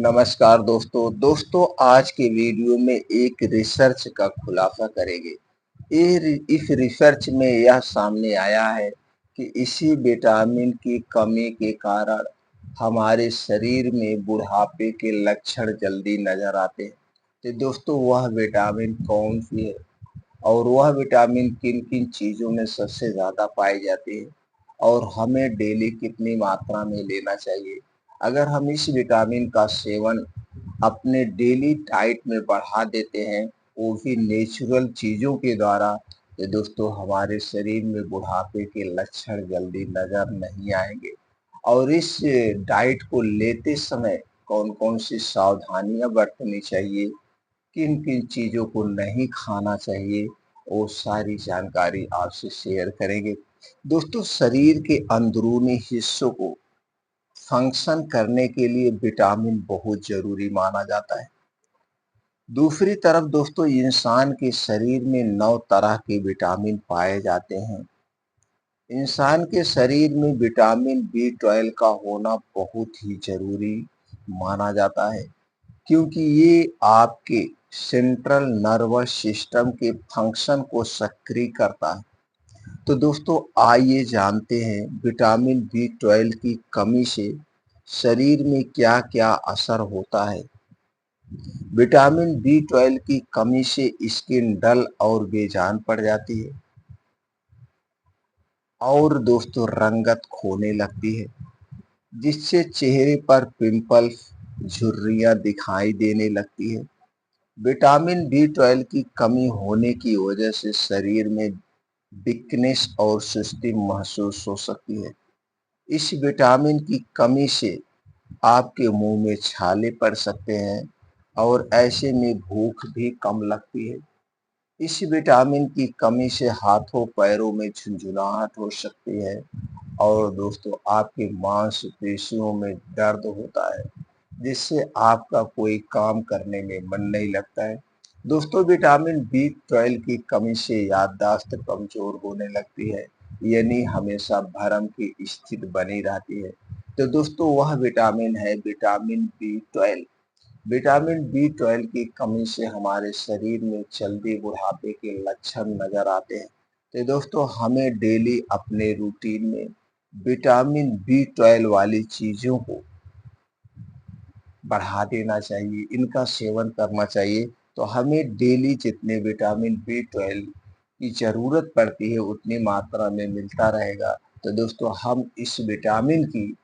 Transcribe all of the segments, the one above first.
नमस्कार दोस्तों आज के वीडियो में एक रिसर्च का खुलासा करेंगे। इस रिसर्च में यह सामने आया है कि इसी विटामिन की कमी के कारण हमारे शरीर में बुढ़ापे के लक्षण जल्दी नजर आते हैं। तो दोस्तों वह विटामिन कौन सी है और वह विटामिन किन किन चीज़ों में सबसे ज़्यादा पाई जाती है और हमें डेली कितनी मात्रा में लेना चाहिए। अगर हम इस विटामिन का सेवन अपने डेली डाइट में बढ़ा देते हैं, वो भी नेचुरल चीज़ों के द्वारा, तो दोस्तों हमारे शरीर में बुढ़ापे के लक्षण जल्दी नज़र नहीं आएंगे। और इस डाइट को लेते समय कौन-कौन सी सावधानियाँ बरतनी चाहिए, किन-किन चीज़ों को नहीं खाना चाहिए, वो सारी जानकारी आपसे शेयर करेंगे। दोस्तों शरीर के अंदरूनी हिस्सों को फंक्शन करने के लिए विटामिन बहुत ज़रूरी माना जाता है। दूसरी तरफ दोस्तों इंसान के शरीर में 9 तरह के विटामिन पाए जाते हैं। इंसान के शरीर में विटामिन बी12 का होना बहुत ही ज़रूरी माना जाता है, क्योंकि ये आपके सेंट्रल नर्वस सिस्टम के फंक्शन को सक्रिय करता है। तो दोस्तों आइए जानते हैं विटामिन बी12 की कमी से शरीर में क्या-क्या असर होता है। विटामिन बी12 की कमी से स्किन डल और बेजान पड़ जाती है और दोस्तों रंगत खोने लगती है, जिससे चेहरे पर पिंपल्स, झुर्रियां दिखाई देने लगती है। विटामिन बी12 की कमी होने की वजह से शरीर में वीकनेस और सुस्ती महसूस हो सकती है। इस विटामिन की कमी से आपके मुंह में छाले पड़ सकते हैं और ऐसे में भूख भी कम लगती है। इस विटामिन की कमी से हाथों पैरों में झुंझुनाहट हो सकती है और दोस्तों आपकी मांसपेशियों में दर्द होता है, जिससे आपका कोई काम करने में मन नहीं लगता है। दोस्तों विटामिन बी12 की कमी से याददाश्त कमजोर होने लगती है, यानी हमेशा भरम की स्थिति बनी रहती है। तो दोस्तों वह विटामिन है विटामिन बी12। विटामिन बी12 की कमी से हमारे शरीर में जल्दी बुढ़ापे के लक्षण नजर आते हैं। तो दोस्तों हमें डेली अपने रूटीन में विटामिन बी12 वाली चीज़ों को बढ़ा देना चाहिए, इनका सेवन करना चाहिए। तो हमें डेली जितने विटामिन बी12 की ज़रूरत पड़ती है उतनी मात्रा में मिलता रहेगा। तो दोस्तों हम इस विटामिन की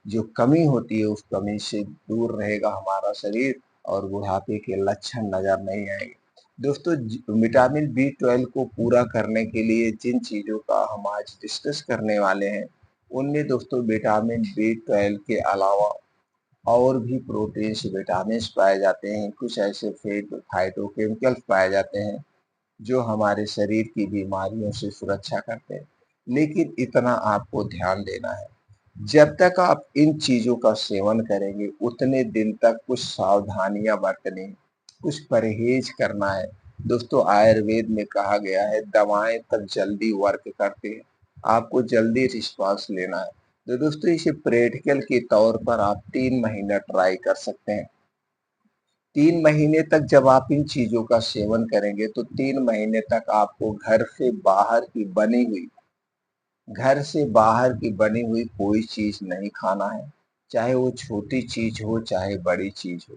जो कमी होती है उस कमी से दूर रहेगा हमारा शरीर और बुढ़ापे के लक्षण नज़र नहीं आएंगे। दोस्तों विटामिन बी12 को पूरा करने के लिए जिन चीज़ों का हम आज डिस्कस करने वाले हैं, उनमें दोस्तों विटामिन बी12 के अलावा और भी प्रोटीन्स, विटामिन्स पाए जाते हैं। कुछ ऐसे फाइटोकेमिकल्स पाए जाते हैं जो हमारे शरीर की बीमारियों से सुरक्षा करते हैं। लेकिन इतना आपको ध्यान देना है, जब तक आप इन चीज़ों का सेवन करेंगे उतने दिन तक कुछ सावधानियां बरतनी, कुछ परहेज करना है। दोस्तों आयुर्वेद में कहा गया है दवाएं तब जल्दी वर्क करती हैं, आपको जल्दी रिस्पांस लेना है। तो दोस्तों इसे प्रैक्टिकल के तौर पर आप 3 महीना ट्राई कर सकते हैं। 3 महीने तक जब आप इन चीज़ों का सेवन करेंगे तो 3 महीने तक आपको घर से बाहर की बनी हुई कोई चीज़ नहीं खाना है, चाहे वो छोटी चीज़ हो चाहे बड़ी चीज़ हो।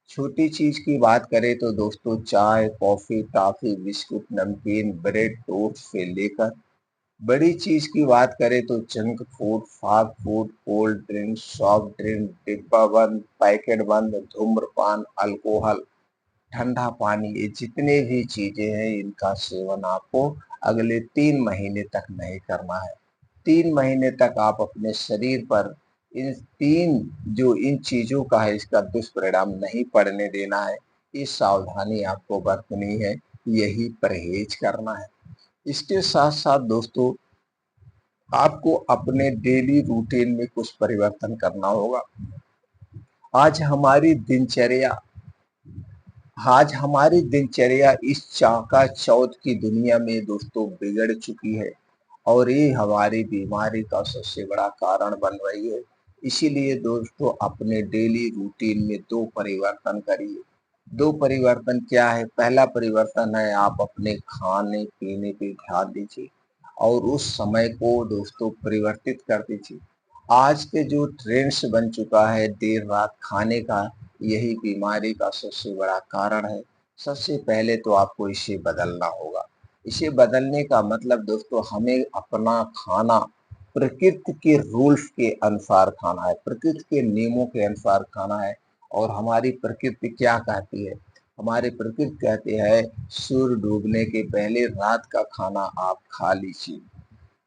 छोटी चीज़ की बात करें तो दोस्तों चाय, कॉफ़ी, टॉफ़ी, बिस्कुट, नमकीन, ब्रेड, टोस्ट से लेकर बड़ी चीज़ की बात करें तो junk food, fast food, cold drink, soft drink, डिब्बा बंद, पैकेट बंद, धूम्रपान, अल्कोहल, ठंडा पानी, ये जितने भी चीज़ें हैं इनका सेवन आपको अगले 3 महीने तक नहीं करना है। 3 महीने तक आप अपने शरीर पर इन तीन जो इन चीज़ों का है इसका दुष्परिणाम नहीं पड़ने देना है। ये सावधानी आपको बरतनी है, यही परहेज करना है। इसके साथ साथ दोस्तों आपको अपने डेली रूटीन में कुछ परिवर्तन करना होगा। आज हमारी दिनचर्या आज हमारी दिनचर्या इस चाका-चौंध की दुनिया में दोस्तों बिगड़ चुकी है और ये हमारी बीमारी का सबसे बड़ा कारण बन रही है। इसीलिए दोस्तों अपने डेली रूटीन में 2 परिवर्तन करिए। 2 परिवर्तन क्या है? पहला परिवर्तन है आप अपने खाने-पीने पे ध्यान दीजिए और उस समय को दोस्तों परिवर्तित कर दीजिए। आज के जो ट्रेंड्स बन चुका है देर रात खाने का, यही बीमारी का सबसे बड़ा कारण है। सबसे पहले तो आपको इसे बदलना होगा। इसे बदलने का मतलब दोस्तों हमें अपना खाना प्रकृति के रूल्स के अनुसार खाना है, प्रकृति के नियमों के अनुसार खाना है। और हमारी प्रकृति क्या कहती है? हमारी प्रकृति कहती है सूर्य डूबने के पहले रात का खाना आप खा लीजिए।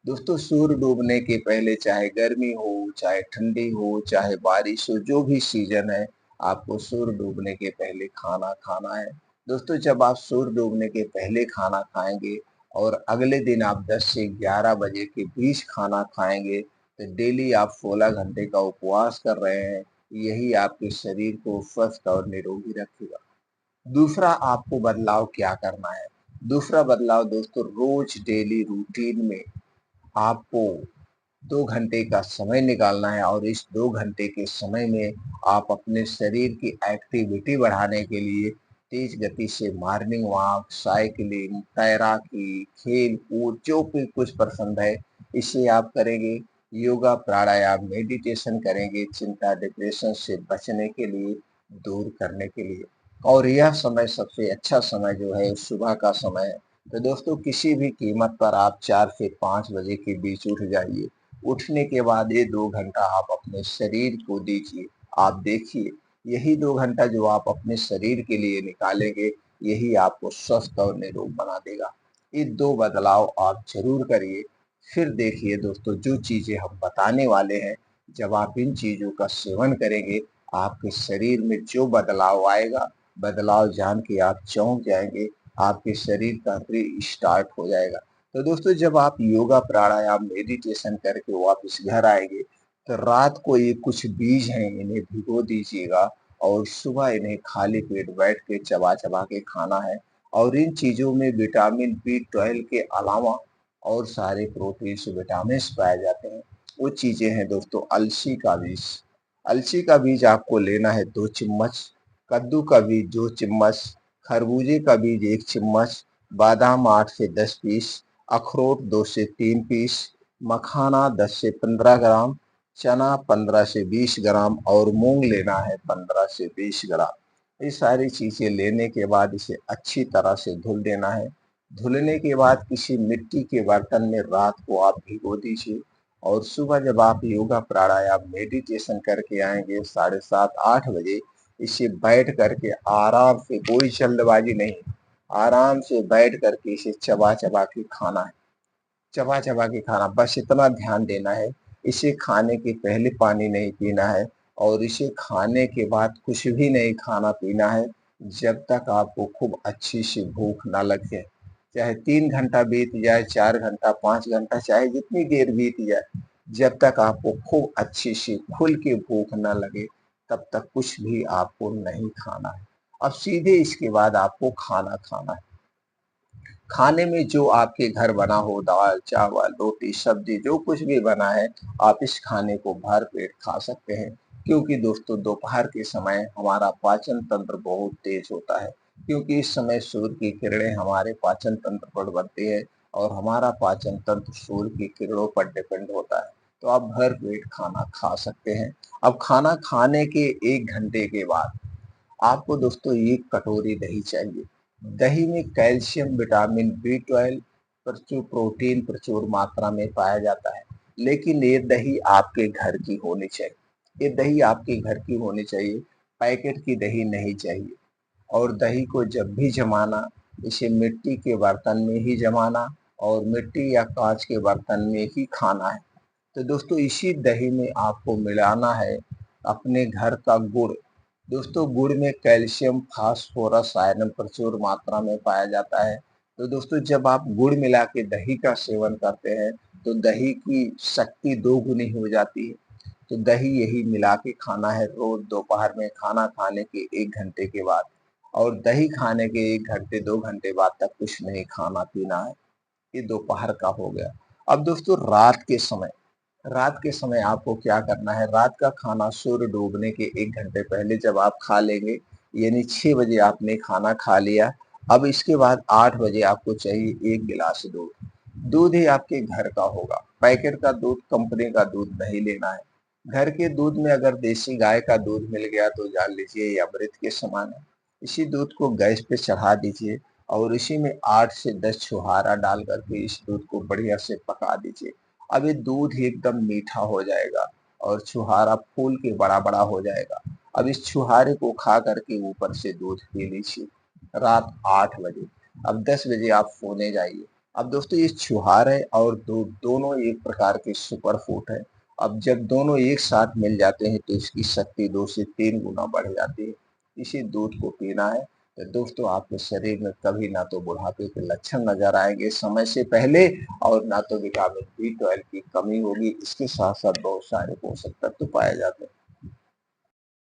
दोस्तों सूर्य डूबने के पहले चाहे गर्मी हो, चाहे ठंडी हो, चाहे बारिश हो, जो भी सीजन है, आपको सूर्य डूबने के पहले खाना खाना है। दोस्तों जब आप सूर्य डूबने के पहले खाना खाएंगे और अगले दिन आप 10 से 11 बजे के बीच खाना खाएंगे, तो डेली आप 16 घंटे का उपवास कर रहे हैं। यही आपके शरीर को स्वस्थ और निरोगी रखेगा। दूसरा आपको बदलाव क्या करना है? दूसरा बदलाव दोस्तों रोज डेली रूटीन में आपको 2 घंटे का समय निकालना है और इस 2 घंटे के समय में आप अपने शरीर की एक्टिविटी बढ़ाने के लिए तेज गति से मॉर्निंग वॉक, साइकिलिंग, तैराकी, खेल-कूद जो भी कुछ पसंद है, इसे आप करेंगे। योगा, प्राणायाम, मेडिटेशन करेंगे, चिंता, डिप्रेशन से बचने के लिए, दूर करने के लिए। और यह समय सबसे अच्छा समय जो है सुबह का समय है। तो दोस्तों किसी भी कीमत पर आप 4 से 5 बजे के बीच उठ जाइए। उठने के बाद ये 2 घंटा आप अपने शरीर को दीजिए। आप देखिए यही 2 घंटा जो आप अपने शरीर के लिए निकालेंगे, यही आपको स्वस्थ और निरोग बना देगा। ये 2 बदलाव आप ज़रूर करिए। फिर देखिए दोस्तों जो चीज़ें हम बताने वाले हैं, जब आप इन चीज़ों का सेवन करेंगे, आपके शरीर में जो बदलाव आएगा, बदलाव जान के आप चौंक जाएँगे। आपके शरीर का रीस्टार्ट हो जाएगा। तो दोस्तों जब आप योगा, प्राणायाम, मेडिटेशन करके वापस घर आएँगे, तो रात को ये कुछ बीज हैं इन्हें भिगो दीजिएगा और सुबह इन्हें खाली पेट बैठ के चबा-चबा के खाना है। और इन चीज़ों में विटामिन बी12 के अलावा और सारे प्रोटीन्स, विटामिन्स पाए जाते हैं। वो चीज़ें हैं दोस्तों अलसी का बीज। अलसी का बीज आपको लेना है 2 चम्मच, कद्दू का बीज 2 चम्मच, खरबूजे का बीज 1 चम्मच, बादाम 8 से 10 पीस, अखरोट 2 से 3 पीस, मखाना 10 से 15 ग्राम, चना 15 से 20 ग्राम और मूंग लेना है 15 से 20 ग्राम। ये सारी चीज़ें लेने के बाद इसे अच्छी तरह से धुल देना है। धुलने के बाद किसी मिट्टी के बर्तन में रात को आप भिगो दीजिए और सुबह जब आप योगा, प्राणायाम, मेडिटेशन करके आएँगे 7:30-8 बजे, इसे बैठ करके आराम से, कोई जल्दबाजी नहीं, आराम से बैठ करके इसे चबा-चबा के खाना है। चबा-चबा के खाना, बस इतना ध्यान देना है। इसे खाने के पहले पानी नहीं पीना है और इसे खाने के बाद कुछ भी नहीं खाना-पीना है, जब तक आपको खूब अच्छी सी भूख ना लग जाए। चाहे 3 घंटा बीत जाए, 4 घंटा, 5 घंटा, चाहे जितनी देर बीत जाए, जब तक आपको खूब अच्छी सी खुल के भूख ना लगे, तब तक कुछ भी आपको नहीं खाना है। अब सीधे इसके बाद आपको खाना खाना है। खाने में जो आपके घर बना हो, दाल, चावल, रोटी, सब्जी जो कुछ भी बना है, आप इस खाने को भर पेट खा सकते हैं। क्योंकि दोस्तों दोपहर के समय हमारा पाचन तंत्र बहुत तेज होता है, क्योंकि इस समय सूर्य की किरणें हमारे पाचन तंत्र पर बनती है और हमारा पाचन तंत्र सूर्य की किरणों पर डिपेंड होता है। तो आप भर पेट खाना खा सकते हैं। अब खाना खाने के 1 घंटे के बाद आपको दोस्तों 1 कटोरी दही चाहिए। दही में कैल्शियम, विटामिन बी12, प्रचुर प्रोटीन प्रचुर मात्रा में पाया जाता है। लेकिन ये दही आपके घर की होनी चाहिए। ये दही आपके घर की होनी चाहिए, पैकेट की दही नहीं चाहिए। और दही को जब भी जमाना, इसे मिट्टी के बर्तन में ही जमाना और मिट्टी या काँच के बर्तन में ही खाना है। तो दोस्तों इसी दही में आपको मिलाना है अपने घर का गुड़। दोस्तों गुड़ में कैल्शियम, फास्फोरस, आयरन प्रचुर मात्रा में पाया जाता है। तो दोस्तों जब आप गुड़ मिला के दही का सेवन करते हैं, तो दही की शक्ति 2 गुनी हो जाती है। तो दही यही मिला के खाना है रोज़ दोपहर में खाना खाने के 1 घंटे के बाद। और दही खाने के 1 घंटे 2 घंटे बाद तक कुछ नहीं खाना-पीना है। ये दोपहर का हो गया। अब दोस्तों रात के समय आपको क्या करना है, रात का खाना सूर्य डूबने के 1 घंटे पहले जब आप खा लेंगे, यानी 6 बजे आपने खाना खा लिया, अब इसके बाद 8 बजे आपको चाहिए 1 गिलास दूध। दूध ही आपके घर का होगा, पैकेट का दूध, कंपनी का दूध नहीं लेना है। घर के दूध में अगर देसी गाय का दूध मिल गया तो जान लीजिए ये अमृत के समान है। इसी दूध को गैस पे चढ़ा दीजिए और इसी में 8 से 10 छुहारा डाल करके इस दूध को बढ़िया से पका दीजिए। अब ये दूध ही एकदम मीठा हो जाएगा और छुहारा फूल के बड़ा-बड़ा हो जाएगा। अब इस छुहारे को खा करके ऊपर से दूध पी लीजिए, रात 8 बजे। अब 10 बजे आप सोने जाइए। अब दोस्तों ये छुहारे और दूध दोनों एक प्रकार के सुपर फूड हैं। अब जब दोनों एक साथ मिल जाते हैं तो इसकी शक्ति 2 से 3 गुना बढ़ जाती है। इसी दूध को पीना है तो दोस्तों आपके शरीर में कभी ना तो बुढ़ापे के लक्षण नज़र आएँगे समय से पहले और ना तो विटामिन बी 12 की कमी होगी। इसके साथ-साथ बहुत सारे पोषक तत्व पाए जाते हैं।